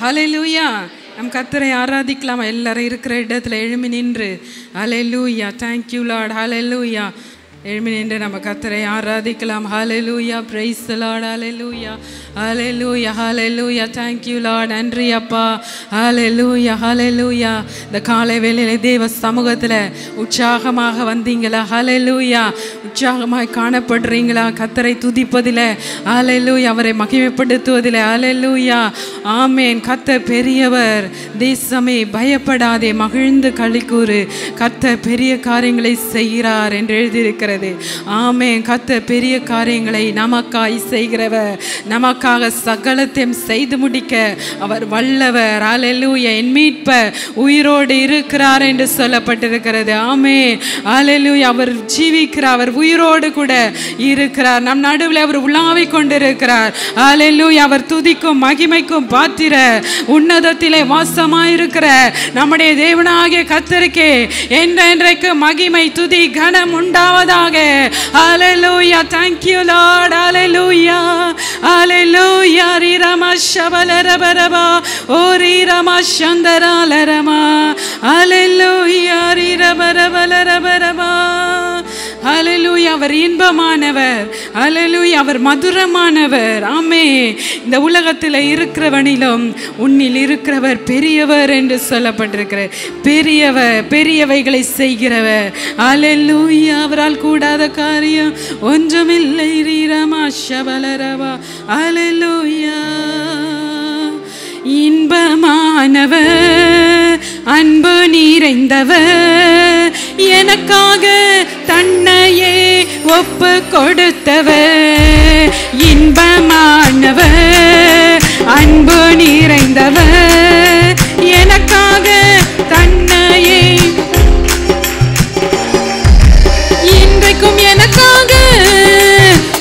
ஹல்லேலூயா. நம் கர்த்தரை ஆராதிக்கலாம். எல்லாரும் இருக்கிற இடத்துல எழும்பி நின்று hallelujah. Thank you Lord. Hallelujah. எழும்பி நின்று நம்ம கர்த்தரை ஆராதிக்கலாம். Hallelujah. Praise the Lord. Hallelujah. Hallelujah. Hallelujah. Thank you Lord. நன்றி அப்பா. ஹல்லேலூயா. ஹல்லேலூயா. இந்த காலை வேளையில தேவ சமூகத்தில் உற்சாகமாக வந்தீங்களா? ஹல்லேலூயா. உற்சாகமாய் காணப்படுறீங்களா? கர்த்தரை துதிப்பதில் ஹல்லேலூயா, அவரை மகிமைப்படுத்துவதில் ஹல்லேலூயா. ஆமேன். கர்த்தர் பெரியவர். தேசமே பயப்படாதே, மகிழ்ந்து களிக்கூறு, கர்த்தர் பெரிய காரியங்களை செய்கிறார் என்று எழுதியிருக்கிறது. ஆமேன். கர்த்தர் பெரிய காரியங்களை நமக்காய் செய்கிறவர், நமக்காக சகலத்தையும் செய்து முடிக்க அவர் வல்லவர். ஹல்லேலூயா. என் மீட்பர் உயிரோடு இருக்கிறார் என்று சொல்லப்பட்டிருக்கிறது. ஆமேன். ஹல்லேலூயா. அவர் ஜீவிக்கிறார், அவர் உயிரோடு கூட இருக்கிறார். நம் நடுவில் அவர் உலாவிக் கொண்டிருக்கிறார். ஹல்லேலூயா. அவர் துதிக்கும் மகிமைக்கும் பாத்திர உன்னதத்திலே வாசமாயிருக்கிற நம்முடைய தேவனாகிய கர்த்தருக்கே என்றென்றைக்கு மகிமை துதி கனம் உண்டாவதாக. ஹல்லேலூயா. Thank you Lord. ஹல்லேலூயா. ஹல்லேலூயா. ரீரமா ஷபலரபரபா ஓ ரீரமா சந்தராலரமா. ஹல்லேலூயா. ரீரபரபலரபரபா. ஹல்லேலூயா. அவர் இன்பமானவர். ஹல்லேலூயா. அவர் மதுரமானவர். ஆமே. இந்த உலகத்தில் இருக்கிறவனிலும் உன்னில் இருக்கிறவர் பெரியவர் என்று சொல்லப்பட்டிருக்கிறார். பெரியவர், பெரியவைகளை செய்கிறவர். ஹல்லேலூயா. அவரால் கூடாத காரியம் ஒன்றுமில்லை. ரீரமா ஷபலரபா. ஹல்லேலூயா. இன்பமானவர், அன்பு நிறைந்தவர், எனக்காக தன்னையே ஒப்பு கொடுத்தவர். இன்பமானவர், அன்பு நிறைந்தவர், எனக்காக தன்னையே இன்றைக்கும் எனக்காக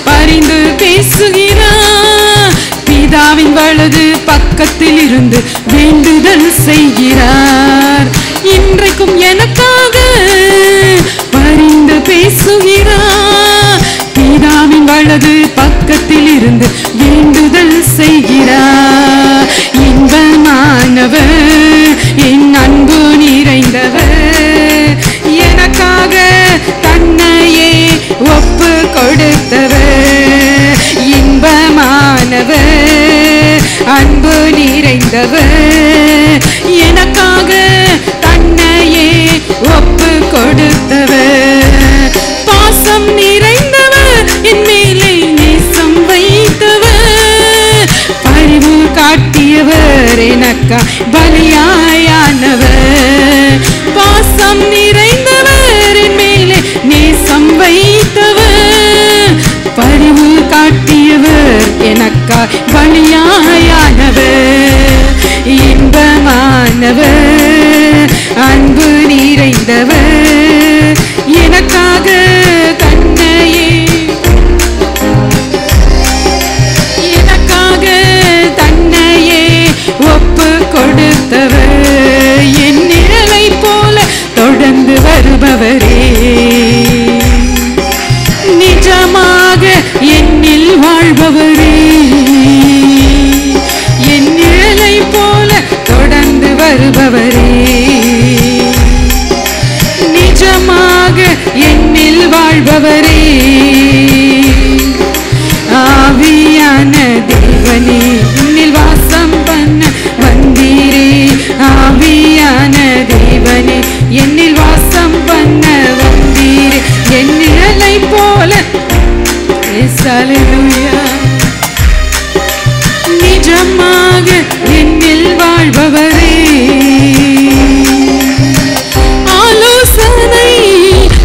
பரிந்து பேசுகிறார். பிதாவின் வலது பக்கத்தில் இருந்து வேண்டுதல் செய்கிறார். இன்றைக்கும் எனக்காக பரிந்து பேசுகிறார். பிதாவின் வலது பக்கத்தில் இருந்து வேண்டுதல் செய்கிறார். இன்பமானவர், என் அன்பு நிறைந்தவர், எனக்காக தன்னையே ஒப்பு கொடுத்தவர். இன்பமானவர், அன்பு நிறைந்தவர், எனக்காக தன்னையே ஒப்பு கொடுத்தவர். பாசம் நிறைந்தவர், என் மேலே நேசம் வைத்தவர், பரிவு காட்டியவர், எனக்கா பலியாயானவர். பாசம் நிறைந்தவர், என் மேலே நேசம் வைத்தவர், பரிவு காட்டியவர், எனக்கா பலியாயானவர். இன்பமானவர், அன்பு நிறைந்தவர், எனக்காக தன்னையே எனக்காக தன்னையே ஒப்பு கொடுத்தவர். என் நிழலை போல தொடர்ந்து வருபவரே, நிஜமாக என்னில் வாழ்பவரே, என் நிழலை போல தொடர்ந்து வருபவரே, நிஜமாக என்னில் வாழ்பவரே. ஆவியான தேவனே, என்னில் வாசம் பண்ண வந்தீரே. ஆவியான தேவனே, என்னில் வாசம் பண்ண வந்தீரே. என் நிழலை போல ஹல்லேலூயா. நிஜமாக என்னில் வாழ்பவரே, ஆலோசனை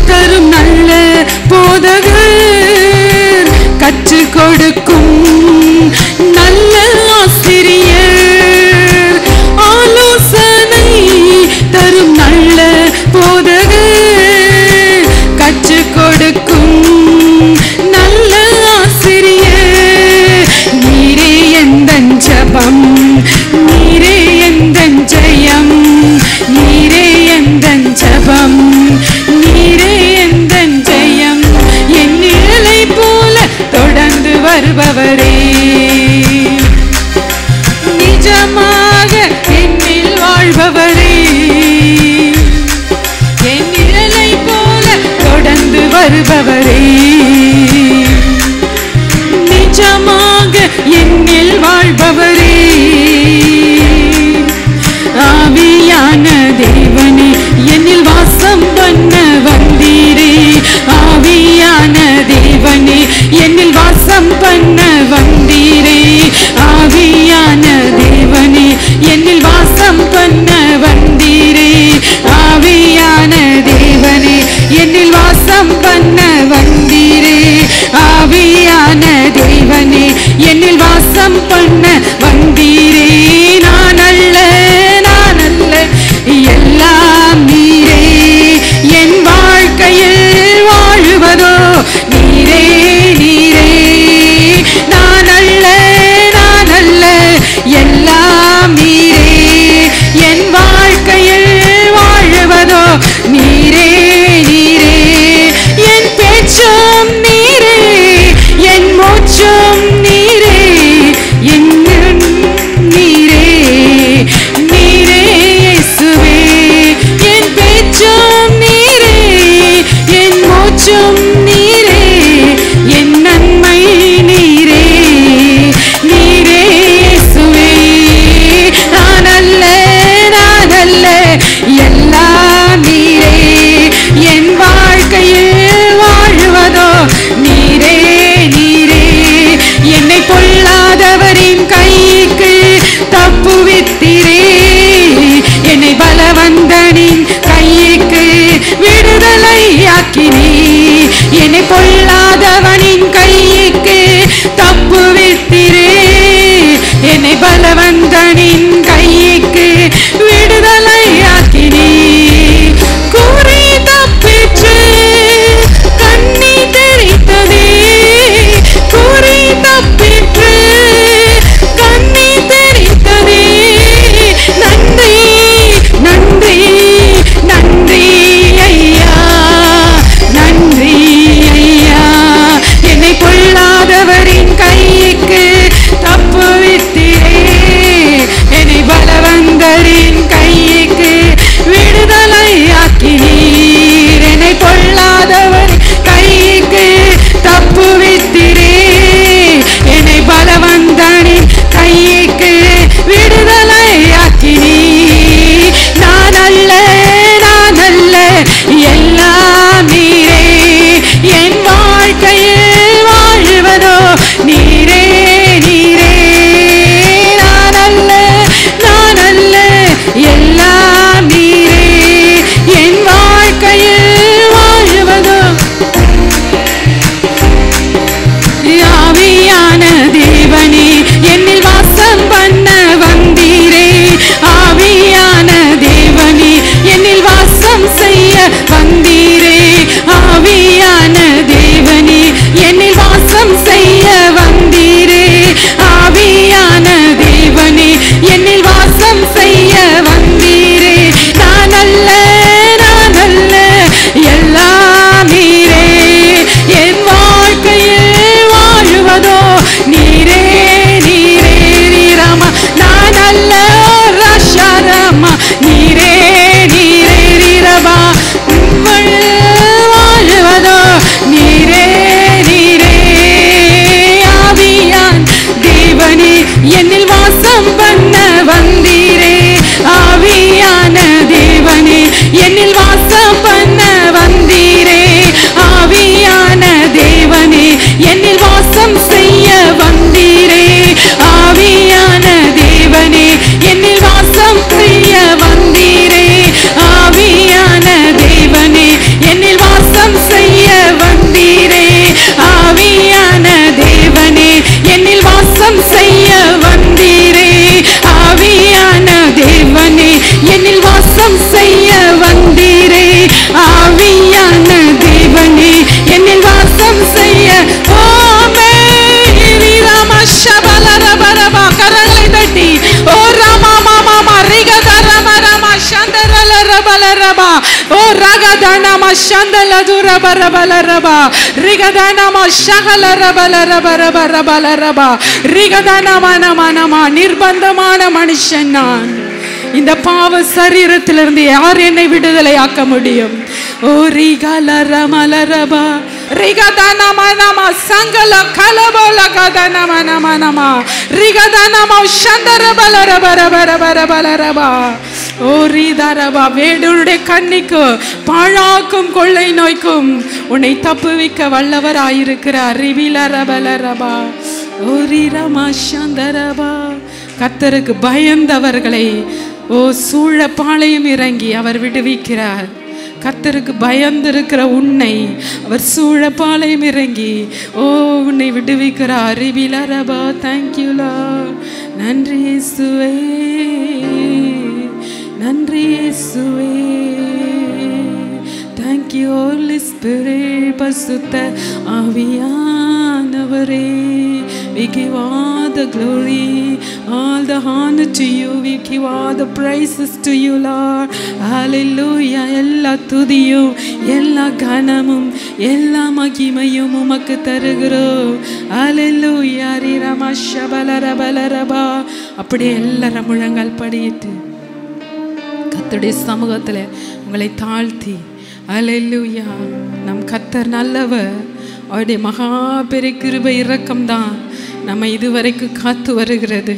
தரும் நல்ல போதகர், கற்றுக் கொடுக்கும் நல்ல ஆசிரியர். ஆலோசனை தரும் நல்ல போதகர், கற்றுக் கொடுக்கும் நல்ல ஆசிரியர். நீரே எந்தன் ஜபம், நீரே எந்தன் ஜெயம், நீரே எந்தன் ஜபம், நீரே எந்தன் ஜெயம். என் நிழலை போல தொடர்ந்து வருபவரே, நிஜமாக என் நிழலை போல தொடர்ந்து வருபவரே, நிஜமாக என்னில் வாழ்பவரே, ஆவியான தேவனே என்னில் வாசம் பண்ண வந்தீரே, ஆவியான தேவனே என்னில் வாசம் பண்ண வந்தீரே, ஆவியான தேவனே என்னில் வாசம் பண்ண வந்தீரே, ஆவியான தேவனே என்னில் வாசம் பண்ண வந்தீரே, ஆவியான தேவனே என்னில் வாசம் பண்ண வந்தீரே. நான் அல்ல எல்லாம் நீரே, என் வாழ்க்கையில் வாழுவதோ நீரே நீரே. நான் அல்ல எல்லாம் நீரே, என் வாழ்க்கையில் வாழுவதோ நீரே நீரே. என் பேச்சும் நீரே, என் மூச்சும் நீரே, என் நீரே நீரே இயேசுவே. என் பேச்சும் நீரே, என் மூச்சும் நீரே, என் நன்மை நீரே நீரே இயேசுவே. நான் அல்ல எல்லாம் நீரே, என் வாழ்க்கையில் வாழுவதோ நீரே நீரே. என்னை பொல்லாதவரின் கைக்கு தப்புவித்தீரே, என்னை பலவந்தனின் கைக்கு விடுதலையாக்கினீ. என்னை பொல்லாதவனின் கைக்கு தப்புவித்தீரே, என்னை பலவந்தனின் கைக்கு விடுதலையாக்கினீ. கூறி தப்பிற்று கண்ணி தெரித்ததே, கூறி தப்பிற்று கண்ணி தெரித்ததே. நன்றி நன்றி நன்றி ஐயா, நன்றி ஐயா. என்னை பொல்லாதவரின் கைக்கு தப்புவித்தீரே, என்னை பலவந்தரின் கைக்கு விடுதலையாக்கினீர். என்னை பொல்லாதவரின் கைக்கு தப்புவித்தீரே, என்னை பலவந்தனின் கைக்கு விடுதலையாக்கினீர். நான் அல்ல எல்லாம் நீரே, என் வாழ்க்கையில் வாழுவதோ நீரே நீரே. நான் அல்ல எல்லாம் நீரே, என் வாழ்க்கையில் வாழுவதோ. ஆவியான தேவனே என்னில் வாசம் பண்ண வந்தீரே, ஆவியான தேவனே என்னில் வாசம் செய்ய வந்தீரே, ஆவியான தேவனே என்னில் வாசம் செய்ய வந்தீரே, ஆவியான தேவனே என்னில் வாசம் செய்ய வந்தீரே. நான் அல்ல எல்லாம் நீரே, என் வாழ்க்கையில் வாழுவதோ நீரே நீரே நீராமா. நான் அல்ல ரஷரமா, நீரே நீரே நீரமா. வாழுவதோ நீரே நீரே. ஆவியான் தேவனே என்னில் வாசம் பண்ண வந்தீரே, ஆவியான தேவனே என்னில் வாசம் பண்ண வந்தீரே, ஆவியான தேவனே என்னில் வாசம் செய்ய வந்தீரே, ஆவியான தேவனே என்னில் வாசம் செய்ய வந்தீரே, ஆவியான தேவனே என்னில் வாசம் செய்ய வந்தீரே, ஆவியான தேவனே என்னில் வாசம் செய்ய வந்தீரே, ஆவியான தேவனே என்னில் வாசம் செய்ய வந்தீரே, ஆவியான தேவனே என்னில் வாசம் செய்ய. கரங்களை தட்டி ஓ ராமா மாமா ரிகத ரம ரம சந்தரல ரபல ரபா ஓ ரகதன ம சந்தல துர பரபல ரபா ரிகதன ம சகல ரபல ரப ரப ரபல ரபா ரிகதன மன மனமா. நிர்பந்தமான மனுஷன் நான், இந்த பாவ சரீரத்திலிருந்து யார் என்னை விடுதலை ஆக்க முடியும்? ஓ ரிகலரமலரபா ரிகதனமனம சங்கல கலபோல கதனமனமனமா ரிகதனம சந்தரபலரபரபரபரபரபா ஓ ரிதரபா. வேடுடைய கண்ணிக்கு பாழாக்கும் கொள்ளை நோய்க்கும் உன்னை தப்புவிக்க வல்லவராயிருக்கிறார். ரிவிலரபலரபா ஓ ரிரமா சந்தரபா. கர்த்தருக்கு பயந்தவர்களை ஓ சூழ பாளையம் இறங்கி அவர் விடுவிக்கிறார். கர்த்தருக்கு பயந்திருக்கிற உன்னை அவர் சூழ பாளையம் இறங்கி ஓ உன்னை விடுவிக்கிறார். ரிபிலரபா. Thank you Lord. நன்றி இயேசுவே, நன்றி இயேசுவே. Thank you Holy Spirit. பரிசுத்த ஆவியானவரே, we give all the glory, all the honor to you. We give all the praises to you, Lord. Hallelujah. எல்லா துதியும் எல்லா கனமும் எல்லா மகிமையும் உமக்கு தருகிறோம். Hallelujah. ரிரமா ஷபலரபலரபா. அப்படியே எல்லாரும் முழங்கால் படியிட்டு கர்த்தருடைய சமூகத்தில் உங்களை தாழ்த்தி ஹல்லேலூயா. நம் கர்த்தர் நல்லவர். அவருடைய மகா பெரிய கிருபை இரக்கம்தான் நம்ம இதுவரைக்கும் காத்து வருகிறது.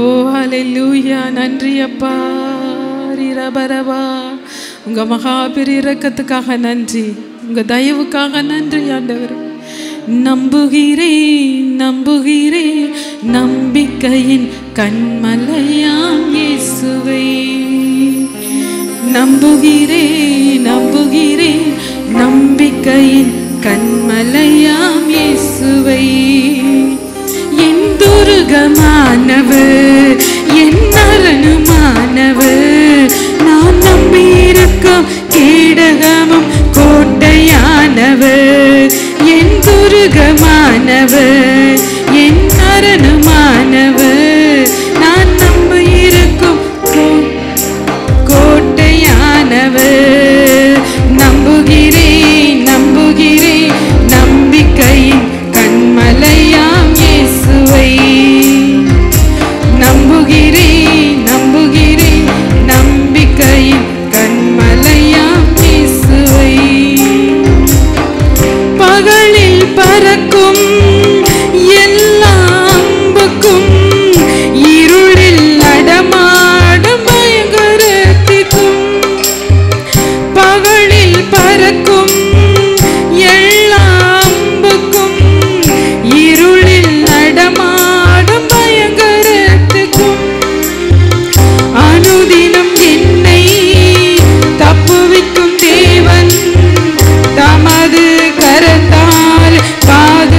ஓ ஹல்லேலூயா. நன்றி அப்பா. ரிரபரபா. உங்க மகா பெரிய இரக்கத்துக்காக நன்றி, உங்க தயவுக்காக நன்றி ஆண்டவர். நம்புகிறேன் நம்புகிறேன் நம்பிக்கையின் கண்மலையாம் இயேசுவே. நம்புகிறேன் நம்புகிறேன் நம்பிக்கையின் கண்மலையாம் இயேசுவை. என் துருகமானவர், என் அரணுமானவர், நான் நம்பியிருக்கும் கேடகமும் கோட்டையானவர். என் துருகமானவர், என் அரணுமானவர், நான் நம்பியிருக்கும் கோட்டையானவர். நம்புகிறேன் நம்புகிறேன் நம்பிக்கையின் கண்மலையாம் இயேசுவை. நம்புகிறேன் நம்புகிறேன் நம்பிக்கையின் கண்மலையாம் இயேசுவை. பகலில் பறக்கும் எல்லா அம்புக்கும், இருளில் நடமாடும் பயங்கரத்திற்கும், பகலில் பறக்கும் எல்லா அம்புக்கும், இருளில் நடமாடும் பயங்கரத்துக்கும், அனுதினம் என்னை தப்புவிக்கும் தேவன் தமது கரத்தால் பாதுகாக்கிறார்.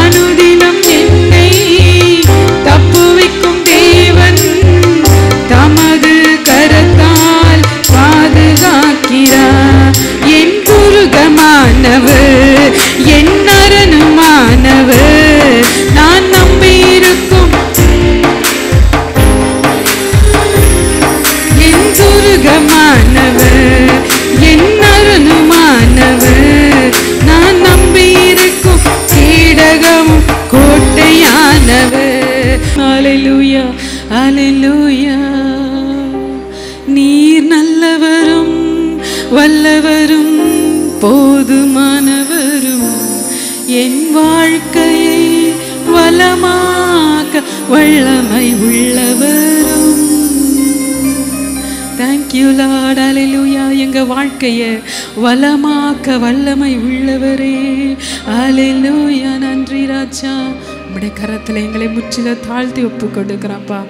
அனுதினம் என்னை தப்புவிக்கும் தேவன் தமது கரத்தால் பாதுகாக்கிறார். என் துருகமானவர், என் அரணுமானவர், நான் நம்பியிருக்கும் என் துருகமானவர், என் அரணுமானவர், நான் நம்பியிருக்கும் கேடகமும் கோட்டையானவர். ஹல்லேலூயா ஹல்லேலூயா. நீர் நல்லவரும் வல்லவரும் போதுமானவரும், என் வாழ்க்கையை வளமாக்க வல்லமை உள்ளவரும். Thank you Lord. ஹல்லேலூயா. எங்க வாழ்க்கையை வளமாக்க வல்லமை உள்ளவரே. ஹல்லேலூயா. நன்றி ராஜா. உம்முடைய கரத்தில் எங்களை முற்றிலும் தாழ்த்தி ஒப்பு கொடுக்கிறப்பா.